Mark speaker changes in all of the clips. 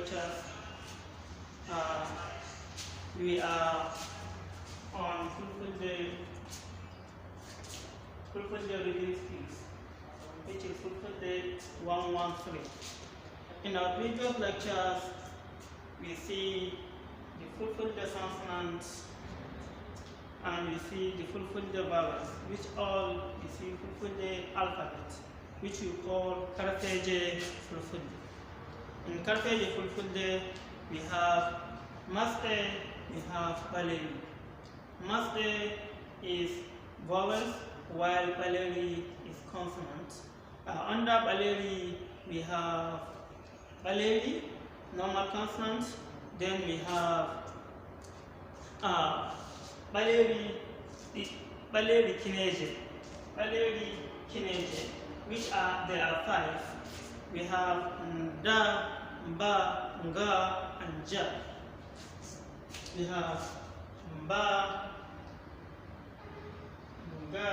Speaker 1: lectures. We are on Fulfulde reading skills, which is Fulfulde 113. In our previous lectures, we see the Fulfulde consonants and we see the Fulfulde vowels, which all we see Fulfulde alphabet, which we call Carthage Fulfulde. In Carthage Fulfulde, we have Maste, we have Baleri. Maste is vowels, while Baleri is consonant. Under Baleri, we have Baleri, normal consonant. Then we have Baleri Kinege, which there are 5. We have Nda, Mba, Nga, and Ja. We have Mba, Nga,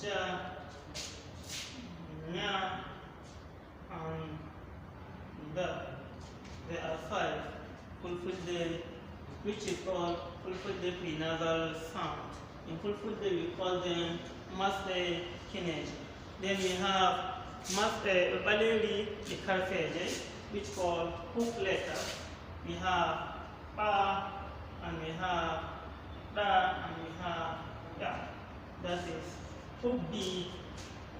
Speaker 1: Ja, Nya, and Da. There are 5 Fulfulde, which is called Fulfulde prenasal sound. In Fulfulde, we call them Maste Kinege. Then we have Maste Baleri the Carthage, which called hook letters. We have Pa, and we have Da, and we have Ya. That is hook D,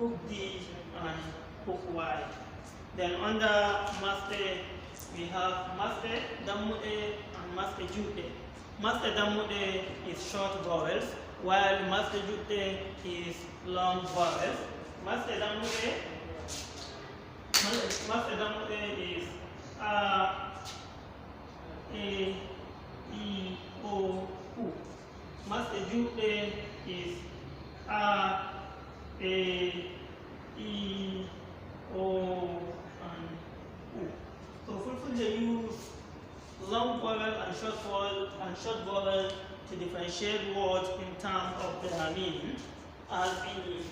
Speaker 1: and hook Y. Then under Maste, we have Maste Damude and Maste Jude. Maste Damude is short vowels, while Maste Jude is long vowels. Maste Damude is A, E, O, U. Maste Jude is A, E, O, and U. So Fulfulde use long vowel and short vowel to differentiate words in terms of their meaning. As in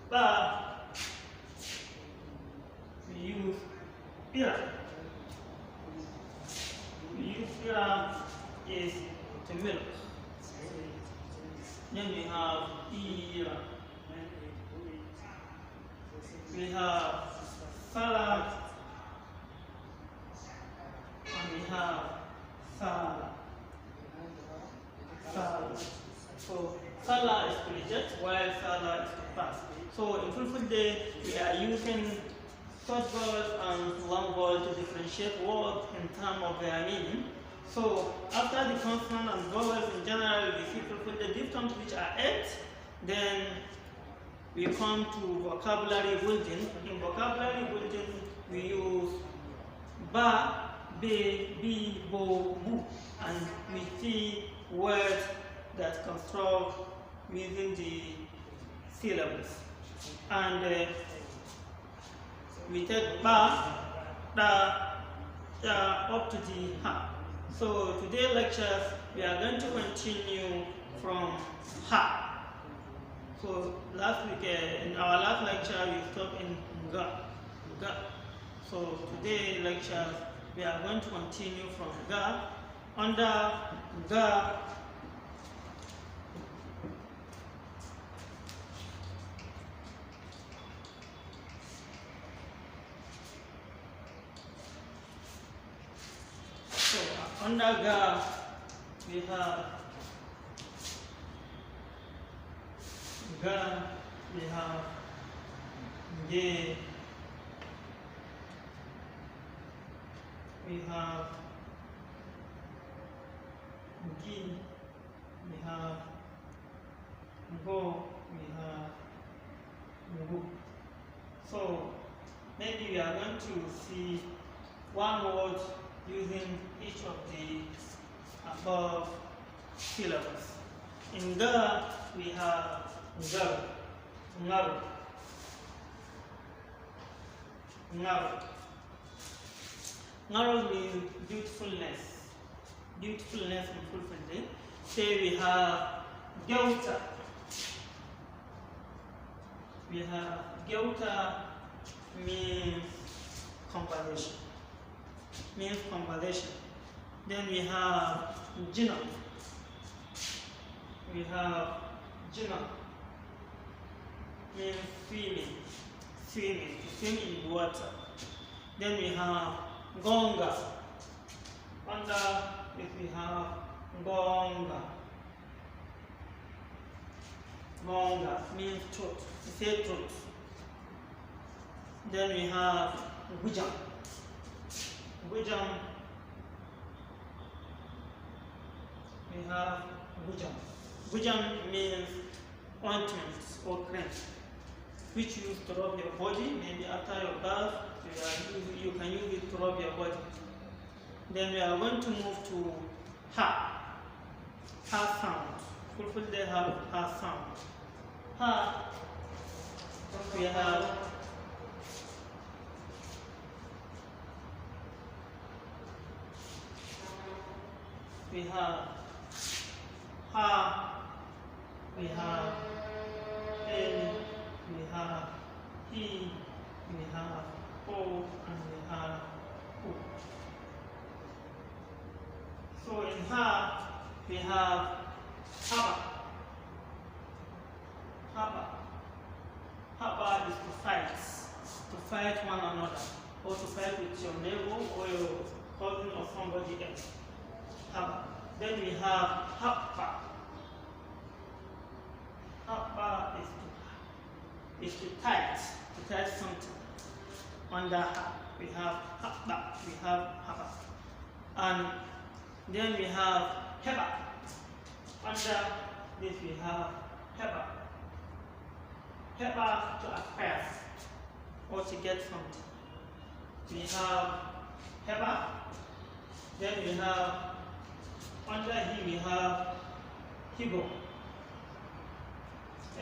Speaker 1: Ba, we use Ira. Ira is to milk. Then we have Ira. We have Salad, and we have Sala. So Sala is to reject, while Sala is to pass. So in Fulfulde, we are using short vowels and long vowels to differentiate words in terms of their meaning. So after the consonant and vowels in general, we see Fulfulde diphthongs, which are 8. Then we come to vocabulary building. In vocabulary building, we use Ba, Be, Bi, Bo, Bu, and we see words that construct using the syllables. And we take Ba, Da, Ya up to the Ha. So today's lectures, we are going to continue from Ha. So last week, in our last lecture, we stopped in Ga. So today's lecture, we are going to continue from Ga. Under Ga, we have Ga, we have Ge, we have Gi, we have Go, we have Gu. So maybe we are going to see one word using each of the above syllables. In Ga, we have Gar, Ngar, Ngar. Ngar means beautifulness in Fulfulde. Say we have Geuta. We have Geuta means conversation. Then we have Jina. Means swimming, to swim in the water. Then we have Gonga. Under it we have Gonga. Gonga means truth, to say truth. Then we have Gujam. Gujam means ointments or cream, which you use to rub your body. Maybe after your bath, you can use it to rub your body. Then we are going to move to ha sound. Fulfulde have ha sound. Ha, we have ha, we have in, we have he, we have o, and we have u. So in ha, we have haba. Haba is to fight one another, or to fight with your neighbor or your cousin or somebody else. Haba. Then we have hapa. Hapa is to tight something. Under ha, we have hapa, we have haba. And then we have heba. Under this we have heba. Heba, to acquire or to get something. We have heba. Then we have, under here we have higo. A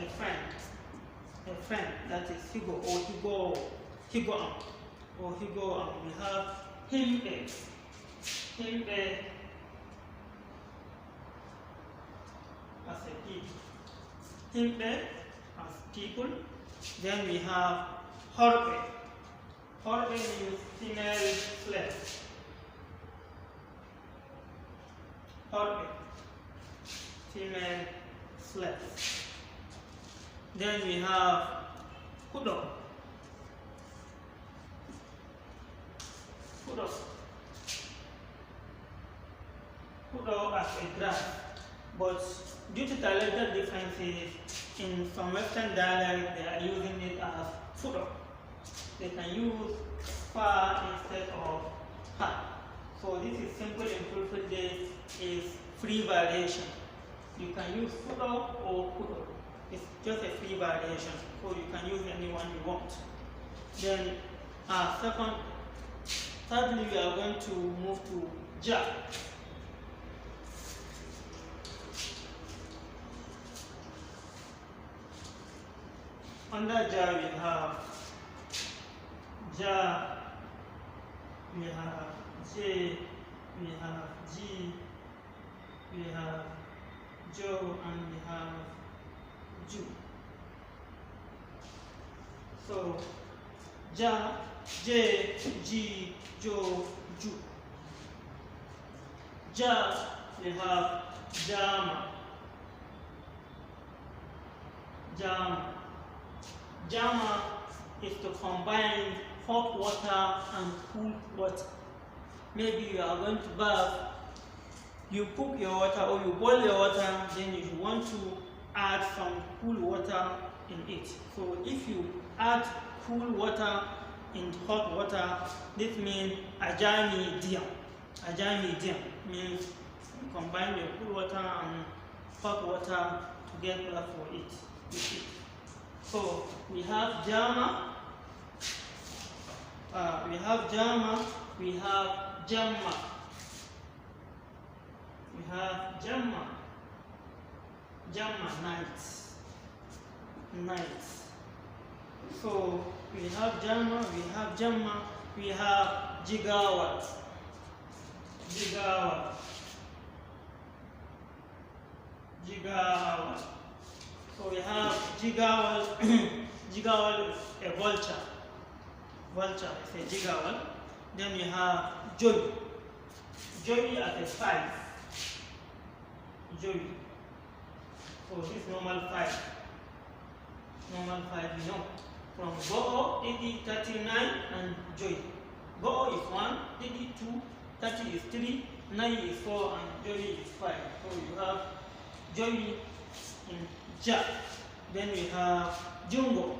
Speaker 1: friend, that is higo or higoam. We have himbe as a people. Himbe as people. Then we have horbe. Horbe means female slave. Horbe, female slave. Then we have hudo. Hudo as a grass, but due to dialectal differences, in some Western dialect they are using it as fudo. They can use fa instead of ha. So this is simple in Fulfulde is free variation. You can use fudo or hudo. It's just a free variation, so you can use any one you want. Then thirdly we are going to move to ja. Under ja we have ja, we have j, we have g, we have jo, and we have ju. So ja, j, g, jo, ju. Ja, we have jama. Jama is to combine hot water and cool water. Maybe you are going to bath, you cook your water or you boil your water, then you want to add some cool water in it. So if you add cool water in hot water, this means ajami diam. Ajami diam means you combine your cool water and hot water together for it. So we have jama, we have jamma. We have jamma, nights. So we have jamma, we have jigawa. So we have jigawal, jigawal is a vulture. vulture is a jigawal. Then we have joy. Joy at a 5. Joy. So this is normal 5. Normal 5, you know. From Go, Didi 39 and Joy. Go is 1, Didi 2, 30 is 3, 9 is 4, and Joy is 5. So you have Joy in Ja. Then we have Jungo.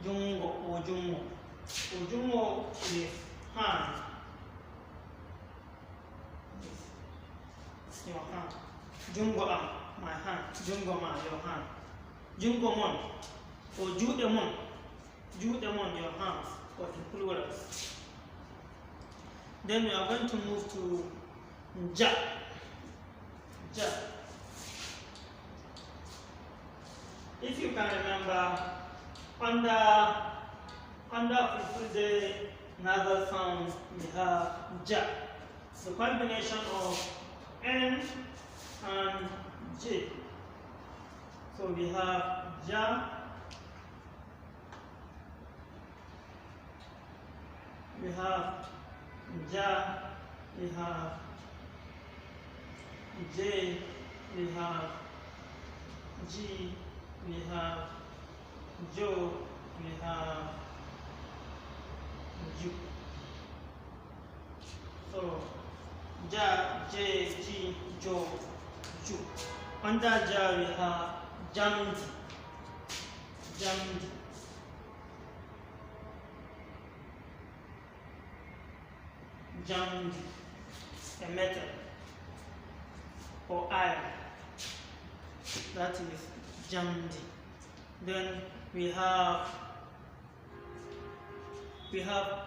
Speaker 1: Jungo or Jungo. So Jungo is hand. Your hand. Jungo arm, my hand. Jungo man, your hand. Jungo mon or Judemon. Judemon, your hands, but in plural. Then we are going to move to Ja. Ja. If you can remember, under Fulfulde nasal sound, we have Ja. The combination of N and J. So we have Ja. We have Ja. We have J. We have G. We have Jo. We have Ju. So Ja, J, G, Jo, Ju. Under Ja we have Jamdi. Jamdi. Jamdi. A metal or iron. That is Jamdi. Then we have Jamma. We have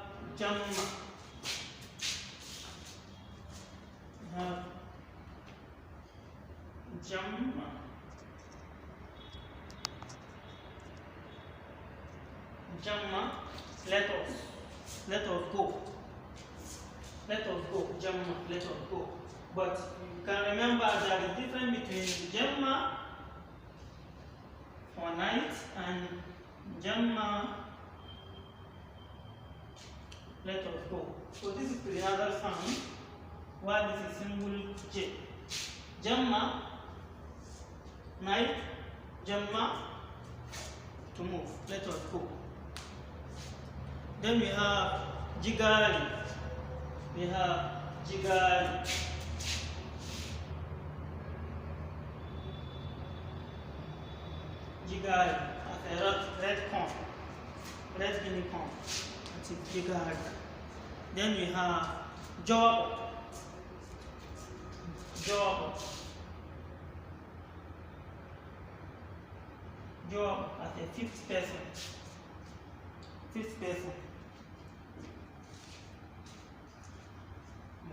Speaker 1: Jamma. Jamma, let us go. Let us go. Jamma, let us go. But you can remember there is difference between Jamma for night and Jamma, let us go. So this is the other sound, while this is symbol J. Jamma, night. Jamma, to move. Let us go. Then we have Jigari. We have Jigari. Jigari, a red corn, red guinea corn. That's it, Jigari. Then we have Job. Job. Job as a fifth person. Fifth person.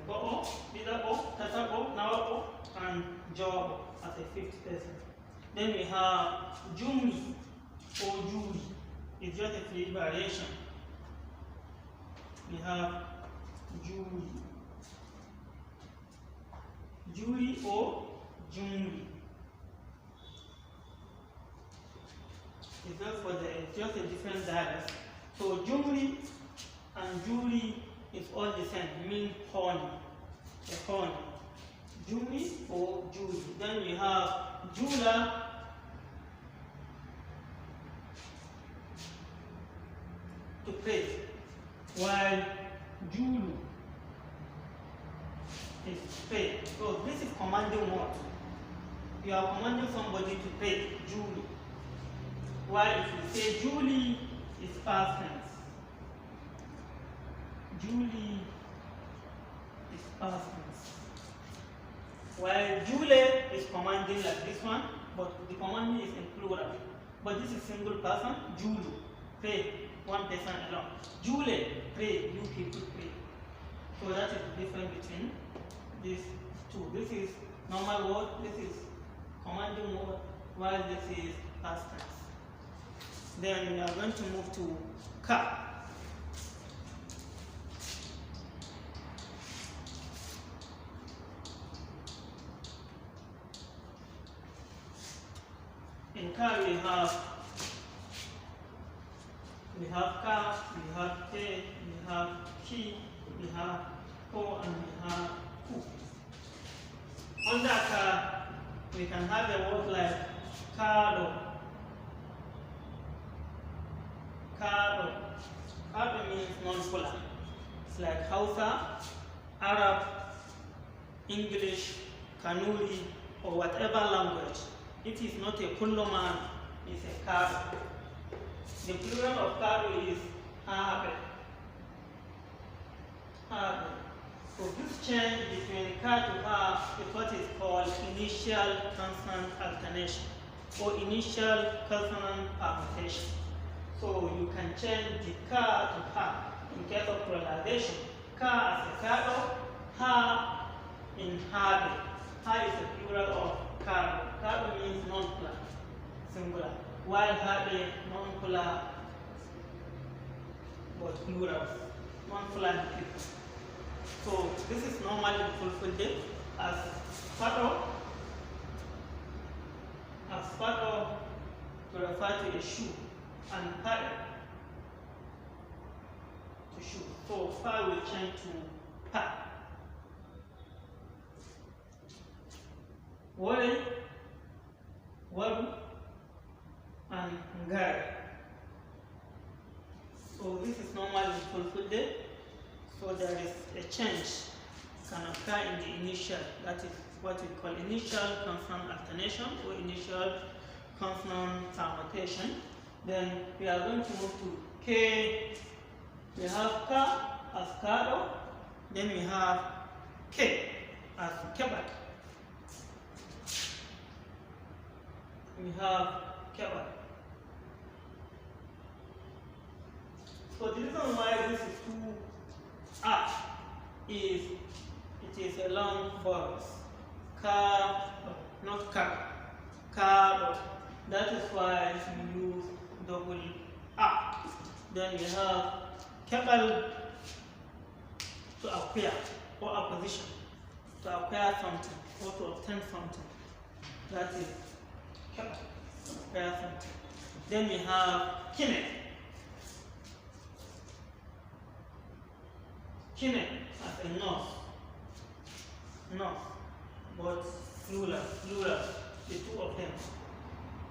Speaker 1: Go, Bida O, Tata O, Nawa O, and Job as a fifth person. Then we have Jumi or Juri. It's just a fluid variation. We have Juri. Juri or Jumi. It's just a different dialect. So Juri and Juri is all the same, mean honey. A honey. Jumi or Juri. Then we have Jula. To pray, while Julu is pray. So this is commanding what? You are commanding somebody to pray, Julu. While if you say Julie is past tense. Julie is past tense. While Jule is commanding like this one, but the commanding is in plural. But this is single person, Julu, pray, one person alone. Jule, pray, you people pray. So that is the difference between these two. This is normal word, this is commanding word, while this is past tense. Then we are going to move to Ka. In car we have car, we have K, we have key, we have ko, and we have ku. Under car, we can have a word like Kano. Kano. Kano means non-polar. It's like Hausa, Arab, English, Kanuri, or whatever language. It is not a Kulloman, it's a Kano. The plural of Kano is Habe. Habe. So this change between ka to ha is what is called initial consonant alternation or initial consonant permutation. So you can change the ka to ha in case of pluralization. Ka as a kado, ha in habe. Ha is a plural of kado. Kado means non-plural, singular, while habe non-plural but plural, non-plural people. So this is normally Fulfulde as Fado to refer to a shoe and Pad to shoe. So Fa will change to Pa. Wale, Waru, and Ngari. So this is normally Fulfulde. So there is a change can occur in the initial, that is what we call initial consonant alternation or initial consonant permutation. Then we are going to move to K. We have Ka as Kado, then we have K as Kebat. We have Kebat. So the reason why this is too is it is a long voice. Ka, not ka. Ka. That is why we use double A. Then we have kebal to acquire or acquisition, to acquire something or to obtain something. That is kebal, to acquire something. Then we have kine. Kine as a north, but plural, the two of them.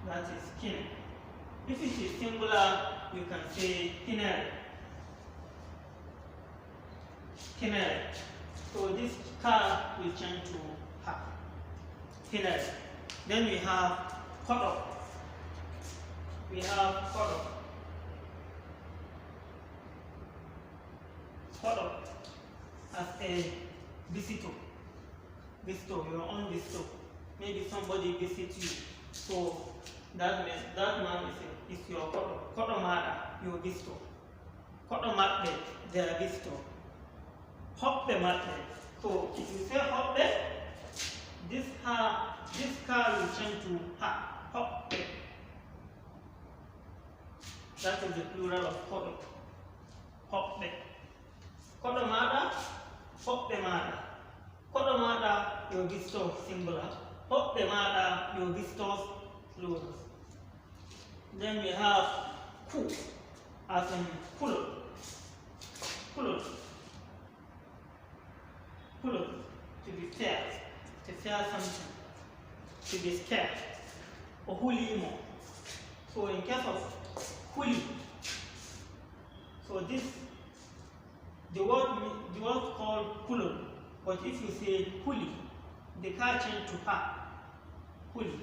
Speaker 1: That is kine. If it is singular, you can say kinere. Kinere. So this ka will change to ha. Kinere. Then we have kodo. We have kodo. Kodo as a visitor. Your own visitor. Maybe somebody visits you. So that means that man is your kodo. Kodo mada, your visitor. Kodo matbe, their visitor. Hoppe matbe. So if you say hoppe, this car will change to ha. Hoppe. That is the plural of kodo. Hoppe. Kodo mada, hoppe mada. Kodo mada, your visitor singular. Hoppe mada, your visitors plural. Then we have ku, as in pulo. Pulo. Pulo, to be fair. To fear something. To be scared. Or hulimo. So in case of huli, so this the word called pulo, but if you say huli, the car change to ha. Huli.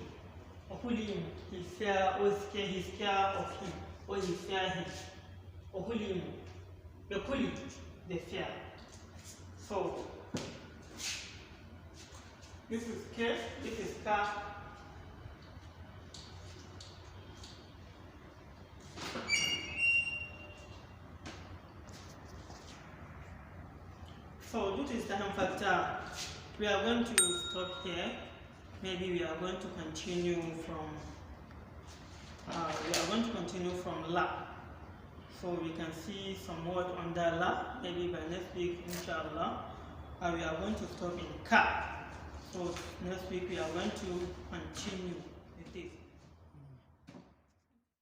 Speaker 1: Or hulim, he's scared of him, or he fear him. Or hulim, the huli, the fear. So this is K, this is ka. So due to time factor, we are going to stop here. Maybe we are going to continue from la. So we can see some word under la. Maybe by next week, inshallah. And we are going to stop in ka. So next week we are going to continue.